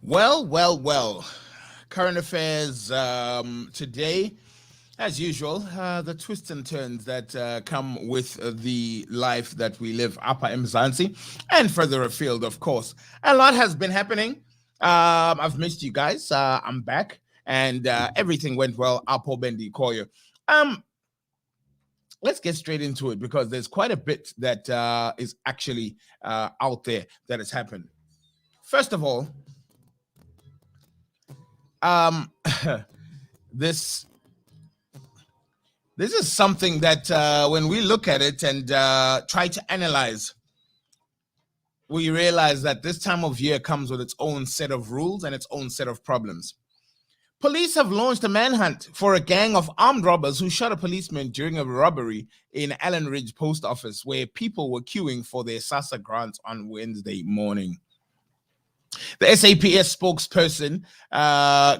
Well. Current affairs today, as usual, the twists and turns that come with the life that we live, Upper Mzansi, and further afield, of course. A lot has been happening. I've missed you guys. I'm back, and everything went well. Apo Bendi Koyo. Um, let's get straight into it because there's quite a bit that is actually out there that has happened. First of all, um this this is something that when we look at it and try to analyze, we realize that this time of year comes with its own set of rules and its own set of problems. Police have launched a manhunt for a gang of armed robbers who shot a policeman during a robbery in Allen Ridge Post Office, where people were queuing for their SASSA grants on Wednesday morning. The SAPS spokesperson,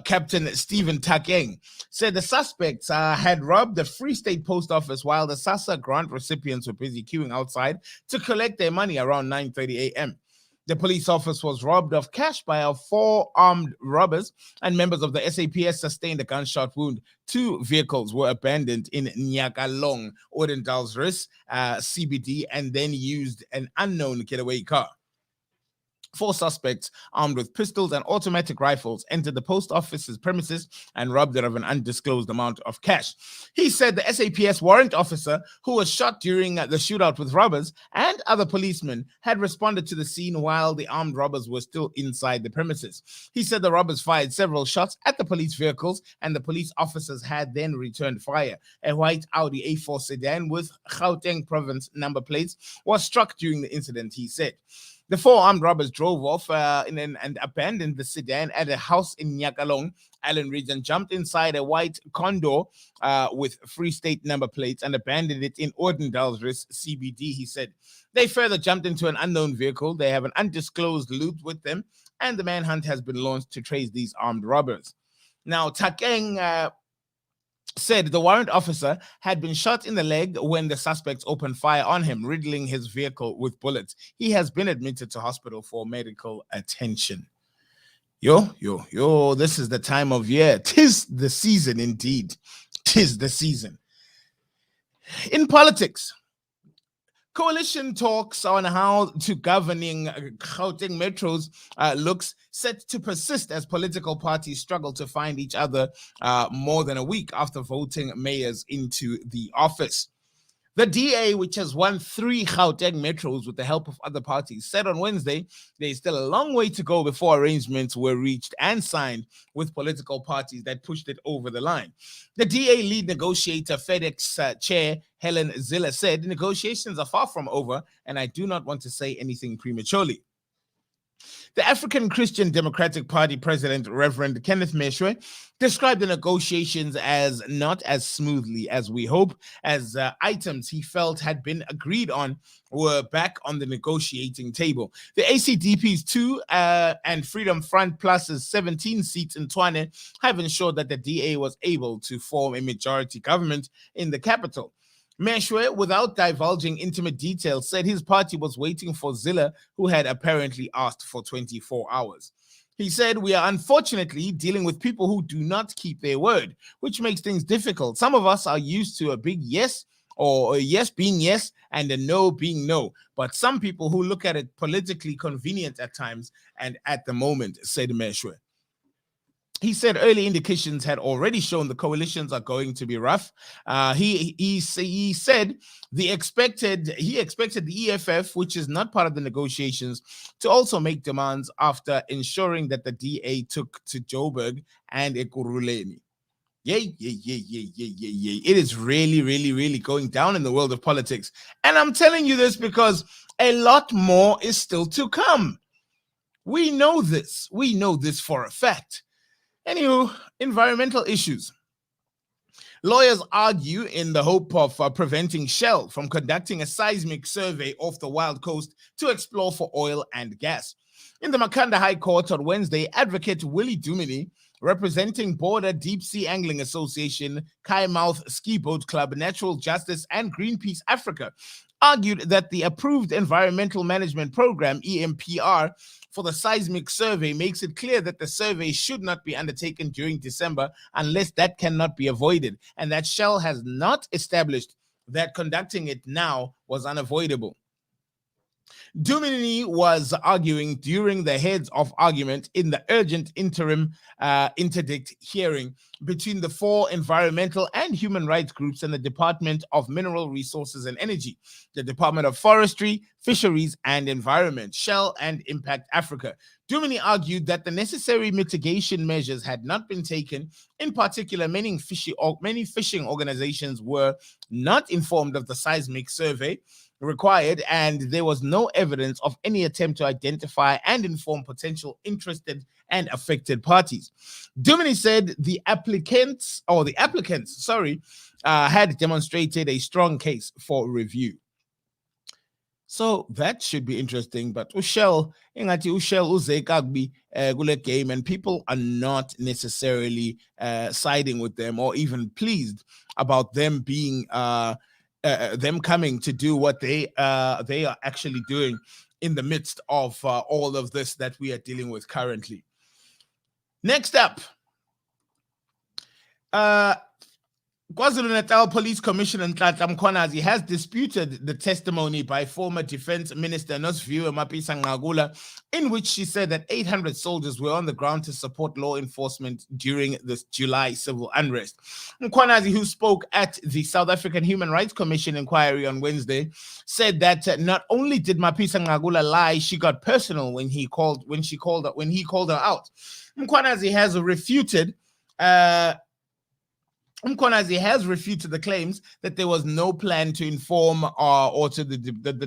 Captain Stephen Takeng, said the suspects had robbed the Free State Post Office while the SASSA grant recipients were busy queuing outside to collect their money around 9:30 a.m. The police office was robbed of cash by 4 armed robbers, and members of the SAPS sustained a gunshot wound. 2 vehicles were abandoned in Nyakalong, Odendalsrus, CBD, and then used an unknown getaway car. 4 suspects armed with pistols and automatic rifles entered the post office's premises and robbed it of an undisclosed amount of cash. He said the SAPS warrant officer, who was shot during the shootout with robbers, and other policemen had responded to the scene while the armed robbers were still inside the premises. He said the robbers fired several shots at the police vehicles and the police officers had then returned fire. A white Audi A4 sedan with Gauteng province number plates was struck during the incident, he said. The 4 armed robbers drove off and abandoned the sedan at a house in Nyakalong, Allen Ridge, and jumped inside a white condo with Free State number plates and abandoned it in Ordendalsrus, CBD, he said. They further jumped into an unknown vehicle. They have an undisclosed loot with them, and the manhunt has been launched to trace these armed robbers. Now, Takeng said the warrant officer had been shot in the leg when the suspects opened fire on him, riddling his vehicle with bullets. He has been admitted to hospital for medical attention. This is the time of year. 'Tis the season indeed. 'Tis the season. In politics, coalition talks on how to governing Gauteng metros looks set to persist as political parties struggle to find each other more than a week after voting mayors into the office. The DA, which has won 3 Gauteng metros with the help of other parties, said on Wednesday there's still a long way to go before arrangements were reached and signed with political parties that pushed it over the line. The DA lead negotiator, FedEx chair Helen Ziller, said negotiations are far from over and I do not want to say anything prematurely. The African Christian Democratic Party president, Reverend Kenneth Meshwe, described the negotiations as not as smoothly as we hope, as items he felt had been agreed on were back on the negotiating table. The ACDP's 2 and Freedom Front Plus's 17 seats in Tshwane have ensured that the DA was able to form a majority government in the capital. Meshwe, without divulging intimate details, said his party was waiting for Ziller, who had apparently asked for 24 hours. He said, "We are unfortunately dealing with people who do not keep their word, which makes things difficult. Some of us are used to a big yes, or a yes being yes and a no being no. But some people who look at it politically convenient at times and at the moment," said Meshwe. He said early indications had already shown the coalitions are going to be rough. He said he expected the EFF, which is not part of the negotiations, to also make demands after ensuring that the DA took to Joburg and Ekurhuleni. Yay. It is really going down in the world of politics. And I'm telling you this because a lot more is still to come. We know this. We know this for a fact. Anywho, environmental issues. Lawyers argue in the hope of preventing Shell from conducting a seismic survey off the Wild Coast to explore for oil and gas. In the Makhanda High Court on Wednesday, Advocate Willie Dumini, representing Border Deep Sea Angling Association, Kaiamouth Ski Boat Club, Natural Justice, and Greenpeace Africa, argued that the approved Environmental Management Program, EMPR, for the seismic survey makes it clear that the survey should not be undertaken during December unless that cannot be avoided, and that Shell has not established that conducting it now was unavoidable. Dumini was arguing during the heads of argument in the urgent interim interdict hearing between the 4 environmental and human rights groups and the Department of Mineral Resources and Energy, the Department of Forestry, Fisheries and Environment, Shell, and Impact Africa. Dumini argued that the necessary mitigation measures had not been taken. In particular, many fishing organizations were not informed of the seismic survey required, and there was no evidence of any attempt to identify and inform potential interested and affected parties. Dumini said the applicants had demonstrated a strong case for review. So that should be interesting, but Ushell uze kagbi kule game, and people are not necessarily siding with them or even pleased about them being them coming to do what they are actually doing in the midst of all of this that we are dealing with currently. Next up, KwaZulu-Natal Police Commissioner Nhlanhla Mkhwanazi has disputed the testimony by former Defense Minister Nosiviwe Mapisa-Nqakula, in which she said that 800 soldiers were on the ground to support law enforcement during this July civil unrest. Mkhwanazi, who spoke at the South African Human Rights Commission inquiry on Wednesday, said that not only did Mapisa-Nqakula lie, she got personal when he called her out. Mkhwanazi has refuted the claims that there was no plan to inform or to the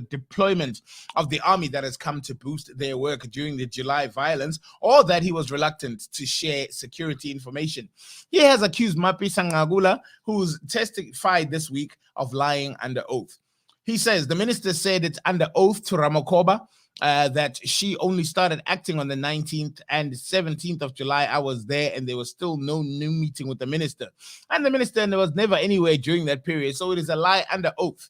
deployment of the army that has come to boost their work during the July violence, or that he was reluctant to share security information. He has accused Mapisa-Nqakula, who's testified this week, of lying under oath. He says the minister said it's under oath to Ramakoba that she only started acting on the 19th and 17th of July. I was there and there was still no new meeting with the minister. And the minister was never anywhere during that period. So it is a lie under oath.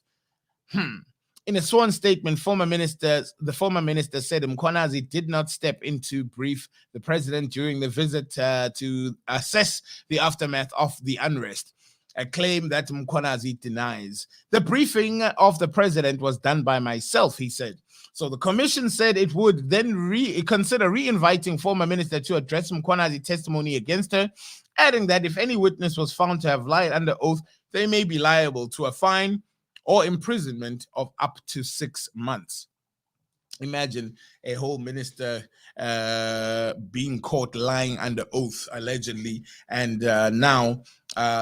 In a sworn statement, the former minister said Mkhwanazi did not step in to brief the president during the visit to assess the aftermath of the unrest, a claim that Mkhwanazi denies. The briefing of the president was done by myself, he said. So the commission said it would then consider re-inviting former minister to address Mkhwanazi's testimony against her, adding that if any witness was found to have lied under oath, they may be liable to a fine or imprisonment of up to 6 months. Imagine a whole minister being caught lying under oath, allegedly, and now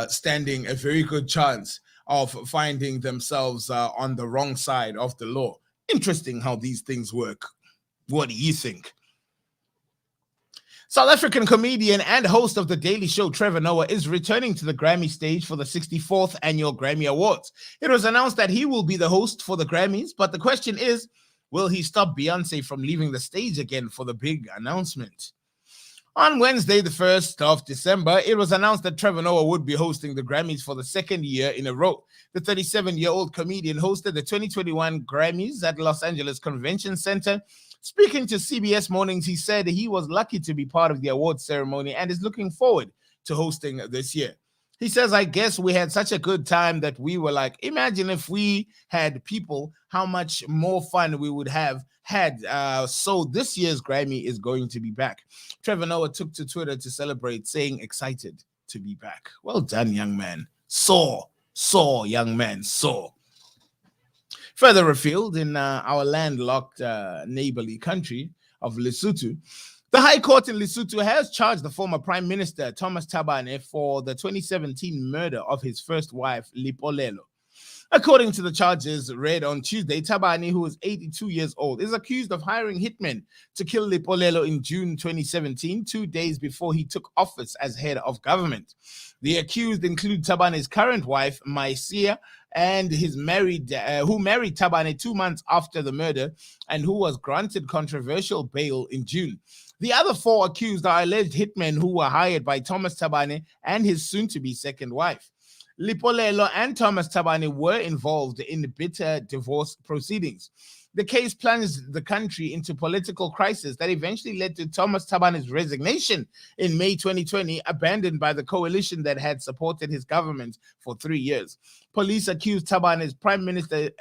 standing a very good chance of finding themselves on the wrong side of the law. Interesting how these things work. What do you think? South African comedian and host of The Daily Show, Trevor Noah, is returning to the Grammy stage for the 64th Annual Grammy Awards. It was announced that he will be the host for the Grammys, but the question is, will he stop Beyonce from leaving the stage again for the big announcement? On Wednesday, the 1st of December, it was announced that Trevor Noah would be hosting the Grammys for the second year in a row. The 37-year-old comedian hosted the 2021 Grammys at Los Angeles Convention Center. Speaking to CBS Mornings, he said he was lucky to be part of the awards ceremony and is looking forward to hosting this year. He says, I guess we had such a good time that we were like, imagine if we had people, how much more fun we would have had. So this year's Grammy is going to be back. Trevor Noah took to Twitter to celebrate, saying excited to be back. Well done, young man. Soar, young man, soar. Further afield in our landlocked neighborly country of Lesotho, the High Court in Lesotho has charged the former Prime Minister Thomas Thabane for the 2017 murder of his first wife, Lipolelo. According to the charges read on Tuesday, Thabane, who is 82 years old, is accused of hiring hitmen to kill Lipolelo in June 2017, 2 days before he took office as head of government. The accused include Thabane's current wife, Maisia, and who married Thabane 2 months after the murder, and who was granted controversial bail in June. The other 4 accused are alleged hitmen who were hired by Thomas Thabane and his soon-to-be second wife. Lipolelo and Thomas Thabane were involved in bitter divorce proceedings. The case plunged the country into political crisis that eventually led to Thomas Thabane's resignation in May 2020, abandoned by the coalition that had supported his government for 3 years. Police accused Thabane, Prime Minister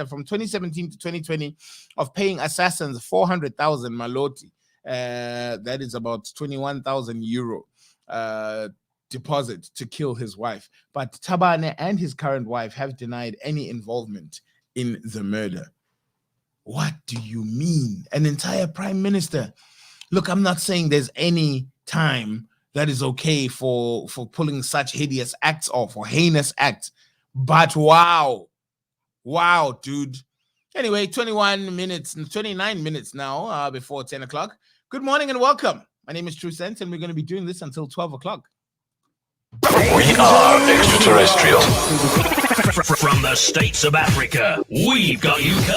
from 2017 to 2020, of paying assassins 400,000 maloti. That is about 21,000 euro. Deposit to kill his wife. But Thabane and his current wife have denied any involvement in the murder. What do you mean? An entire prime minister? Look, I'm not saying there's any time that is okay for pulling such hideous acts off or heinous acts, but wow, dude. Anyway, 29 minutes now before 10 o'clock. Good morning and welcome. My name is Trusenz, and we're going to be doing this until 12 o'clock. We are extraterrestrial. From the states of Africa, we've got you covered.